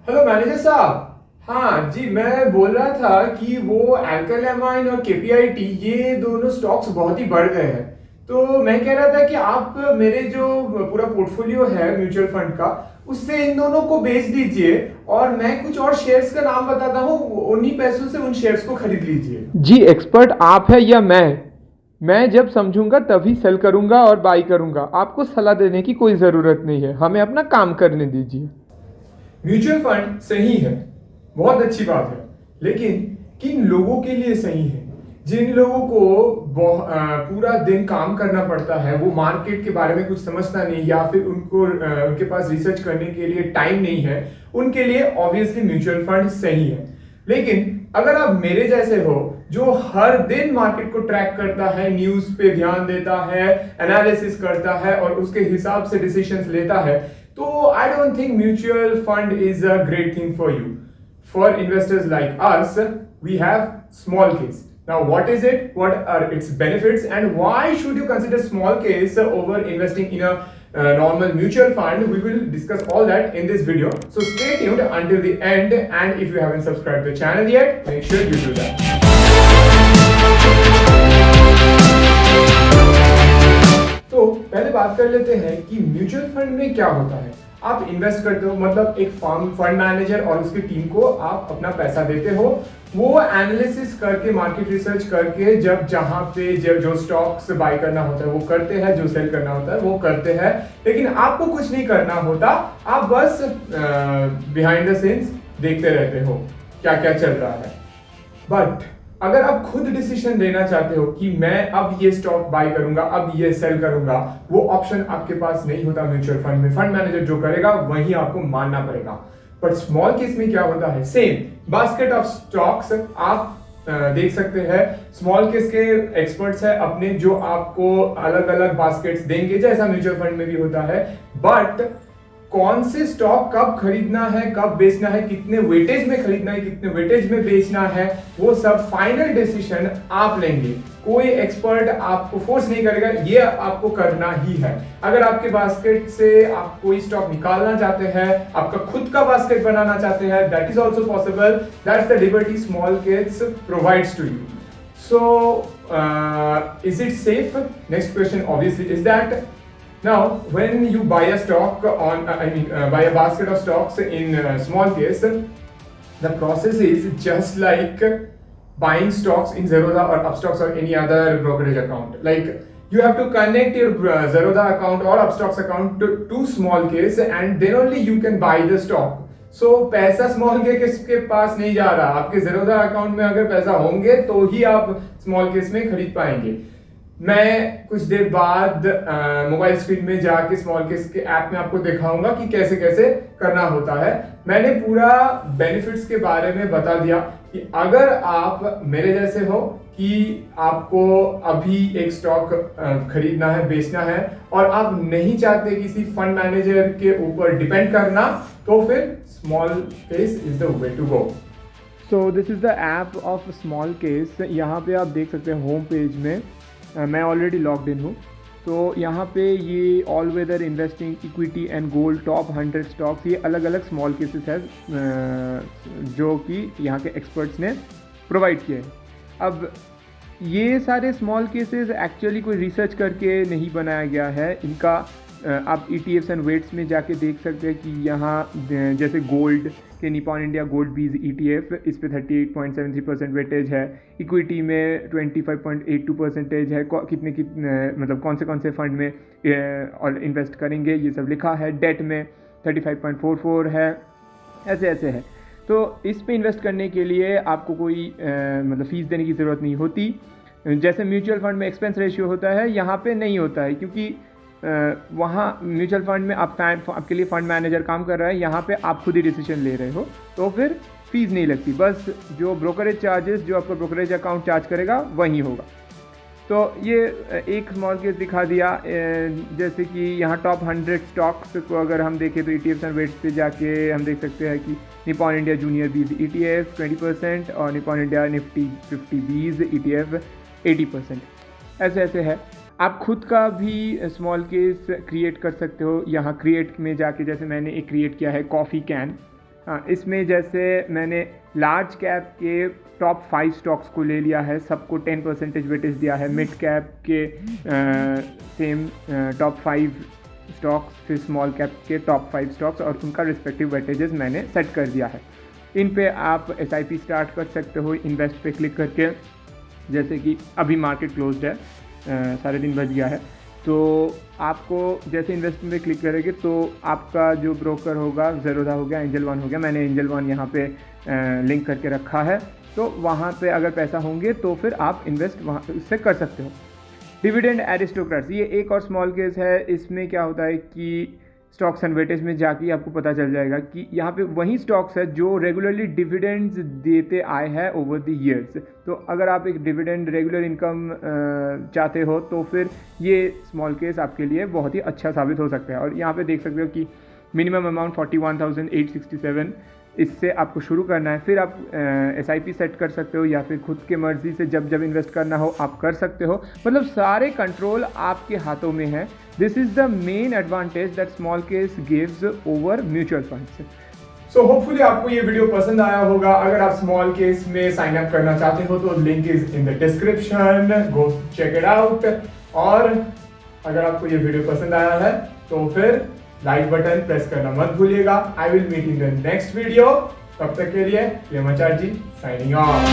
Hello manager साहब। हाँ जी, मैं बोल रहा था कि वो एल्कालामाइन और केपीआईटी ये दोनों स्टॉक्स बहुत ही बढ़ गए हैं। तो मैं कह रहा था कि आप मेरे जो पूरा पोर्टफोलियो है म्यूचुअल फंड का, उससे इन दोनों को बेच दीजिए और मैं कुछ और शेयर्स का नाम बताता हूँ, उन्हीं पैसों से उन शेयर्स को खरीद लीजिए। जी एक्सपर्ट आप है या मैं जब समझूंगा तभी सेल करूंगा और बाई करूंगा। आपको सलाह देने की कोई ज़रूरत नहीं है, हमें अपना काम करने दीजिए। म्यूचुअल फंड सही है, बहुत अच्छी बात है, लेकिन किन लोगों के लिए सही है? जिन लोगों को पूरा दिन काम करना पड़ता है, वो मार्केट के बारे में कुछ समझता नहीं या फिर उनके पास रिसर्च करने के लिए टाइम नहीं है, उनके लिए ऑब्वियसली म्यूचुअल फंड सही है। लेकिन अगर आप मेरे जैसे हो जो हर दिन मार्केट को ट्रैक करता है, न्यूज पे ध्यान देता है, एनालिसिस करता है और उसके हिसाब से डिसीजंस लेता है, तो I don't think mutual fund is a great thing for you. For investors like us, we have small case. Now, what is it? What are its benefits? And why should you consider small case over investing in a normal mutual fund? We will discuss all that in this video. So stay tuned until the end. And if you haven't subscribed the channel yet, make sure you do that. तो पहले बात कर लेते हैं कि mutual fund में क्या होता है। आप इन्वेस्ट करते हो, मतलब एक फंड मैनेजर और उसकी टीम को आप अपना पैसा देते हो। वो एनालिसिस करके, मार्केट रिसर्च करके, जब जहां पे जो स्टॉक्स बाय करना होता है वो करते हैं, जो सेल करना होता है वो करते हैं। लेकिन आपको कुछ नहीं करना होता, आप बस बिहाइंड द सीन्स देखते रहते हो क्या क्या चल रहा है। बट अगर आप खुद डिसीजन लेना चाहते हो कि मैं अब ये स्टॉक बाय करूंगा, अब ये सेल करूंगा, वो ऑप्शन आपके पास नहीं होता म्यूचुअल फंड में। फंड मैनेजर जो करेगा वही आपको मानना पड़ेगा। बट स्मॉल केस में क्या होता है, सेम बास्केट ऑफ स्टॉक्स आप देख सकते हैं। स्मॉल केस के एक्सपर्ट्स है अपने, जो आपको अलग अलग बास्केट्स देंगे जैसा म्यूचुअल फंड में भी होता है। बट कौन से स्टॉक कब खरीदना है, कब बेचना है, कितने वेटेज में खरीदना है, कितने वेटेज में बेचना है, वो सब फाइनल डिसीजन आप लेंगे। कोई एक्सपर्ट आपको फोर्स नहीं करेगा, ये आपको करना ही है। अगर आपके बास्केट से आप कोई स्टॉक निकालना चाहते हैं, आपका खुद का बास्केट बनाना चाहते हैं, that is also possible. That's the liberty small case provides to you. So, is it safe? Next question obviously is that now when you buy a stock buy a basket of stocks in small case, the process is just like buying stocks in Zerodha or Upstocks or any other brokerage account. Like you have to connect your Zerodha account or Upstocks account to small case, and then only you can buy the stock. सो पैसा small case के पास नहीं जा रहा, आपके Zerodha account में अगर पैसा होंगे तो ही आप स्मॉल केस में खरीद पाएंगे। मैं कुछ देर बाद मोबाइल स्क्रीन में जाके स्मॉल केस के ऐप में आपको दिखाऊंगा कि कैसे कैसे करना होता है। मैंने पूरा बेनिफिट्स के बारे में बता दिया कि अगर आप मेरे जैसे हो कि आपको अभी एक स्टॉक खरीदना है, बेचना है, और आप नहीं चाहते किसी फंड मैनेजर के ऊपर डिपेंड करना, तो फिर small case is the way to go. So this is the app of small case. यहाँ पे आप देख सकते हैं होम पेज में, मैं ऑलरेडी लॉग्ड इन हूँ। तो यहाँ पे ये all weather investing, equity and gold, top 100 stocks, ये अलग अलग स्मॉल केसेस है जो कि यहाँ के एक्सपर्ट्स ने प्रोवाइड किए हैं। अब ये सारे स्मॉल केसेस एक्चुअली कोई रिसर्च करके नहीं बनाया गया है इनका। आप ETFs एंड वेट्स में जाके देख सकते हैं कि यहाँ जैसे गोल्ड के निपॉन इंडिया गोल्ड बीज ETF, इस पे 38.73% वेटेज है। इक्विटी में 25.82% है। कितने मतलब कौन से फंड में इन्वेस्ट करेंगे ये सब लिखा है। डेट में 35.44 है। ऐसे है। तो इस पे इन्वेस्ट करने के लिए आपको कोई मतलब फ़ीस देने की ज़रूरत नहीं होती। जैसे म्यूचुअल फंड में एक्सपेंस रेशियो होता है, यहाँ पे नहीं होता है, क्योंकि वहाँ म्यूचुअल फंड में आपके लिए फंड मैनेजर काम कर रहा है, यहाँ पे आप खुद ही डिसीजन ले रहे हो, तो फिर फीस नहीं लगती। बस जो ब्रोकरेज चार्जेस, जो आपका ब्रोकरेज अकाउंट चार्ज करेगा वही होगा। तो ये एक स्मॉल केस दिखा दिया। जैसे कि यहाँ टॉप 100 स्टॉक्स को अगर हम देखें तो ETFs एंड वेट्स पे जाके हम देख सकते हैं कि निपॉन इंडिया जूनियर बीज ETF 20% और निपॉन इंडिया निफ्टी 50 बीज ETF 80%। ऐसे है। आप खुद का भी स्मॉल केस क्रिएट कर सकते हो। यहाँ क्रिएट में जाके, जैसे मैंने एक क्रिएट किया है कॉफ़ी कैन। हाँ, इसमें जैसे मैंने लार्ज कैप के टॉप 5 स्टॉक्स को ले लिया है, सबको 10% वेटेज दिया है। मिड कैप के सेम टॉप 5 स्टॉक्स, फिर स्मॉल कैप के टॉप 5 स्टॉक्स और उनका रिस्पेक्टिव वेटेजेस मैंने सेट कर दिया है। इन पे आप SIP स्टार्ट कर सकते हो इन्वेस्ट पे क्लिक करके। जैसे कि अभी मार्केट क्लोज्ड है, 3:30 बज गया है, तो आपको जैसे इन्वेस्टमेंट पे क्लिक करेंगे तो आपका जो ब्रोकर होगा, ज़ेरोधा हो गया, एंजल वन हो गया, मैंने एंजल वन यहाँ पे लिंक करके रखा है, तो वहाँ पे अगर पैसा होंगे तो फिर आप इन्वेस्ट वहाँ उससे कर सकते हो। डिविडेंड एरिस्टोक्रेट्स, ये एक और स्मॉल केस है। इसमें क्या होता है कि स्टॉक्स एंड वेटेज में जाके आपको पता चल जाएगा कि यहाँ पे वही स्टॉक्स है जो रेगुलरली डिविडेंड्स देते आए हैं ओवर द ईयर्स। तो अगर आप एक डिविडेंड रेगुलर इनकम चाहते हो तो फिर ये स्मॉल केस आपके लिए बहुत ही अच्छा साबित हो सकता है। और यहाँ पे देख सकते हो कि मिनिमम अमाउंट 41,867, इससे आपको शुरू करना है। फिर आप SIP सेट कर सकते हो या फिर खुद के मर्जी से जब इन्वेस्ट करना हो आप कर सकते हो। मतलब सारे कंट्रोल आपके हाथों में है। This is the main advantage that small case gives over mutual funds. So hopefully आपको ये वीडियो पसंद आया होगा। अगर आप स्मॉल केस में साइन अप करना चाहते हो तो link is in the description, go check it out. और अगर आपको ये वीडियो पसंद आया है तो फिर लाइक बटन प्रेस करना मत भूलिएगा। I will meet in the next video. तब तक के लिए प्रेमाचार्य जी साइनिंग ऑफ।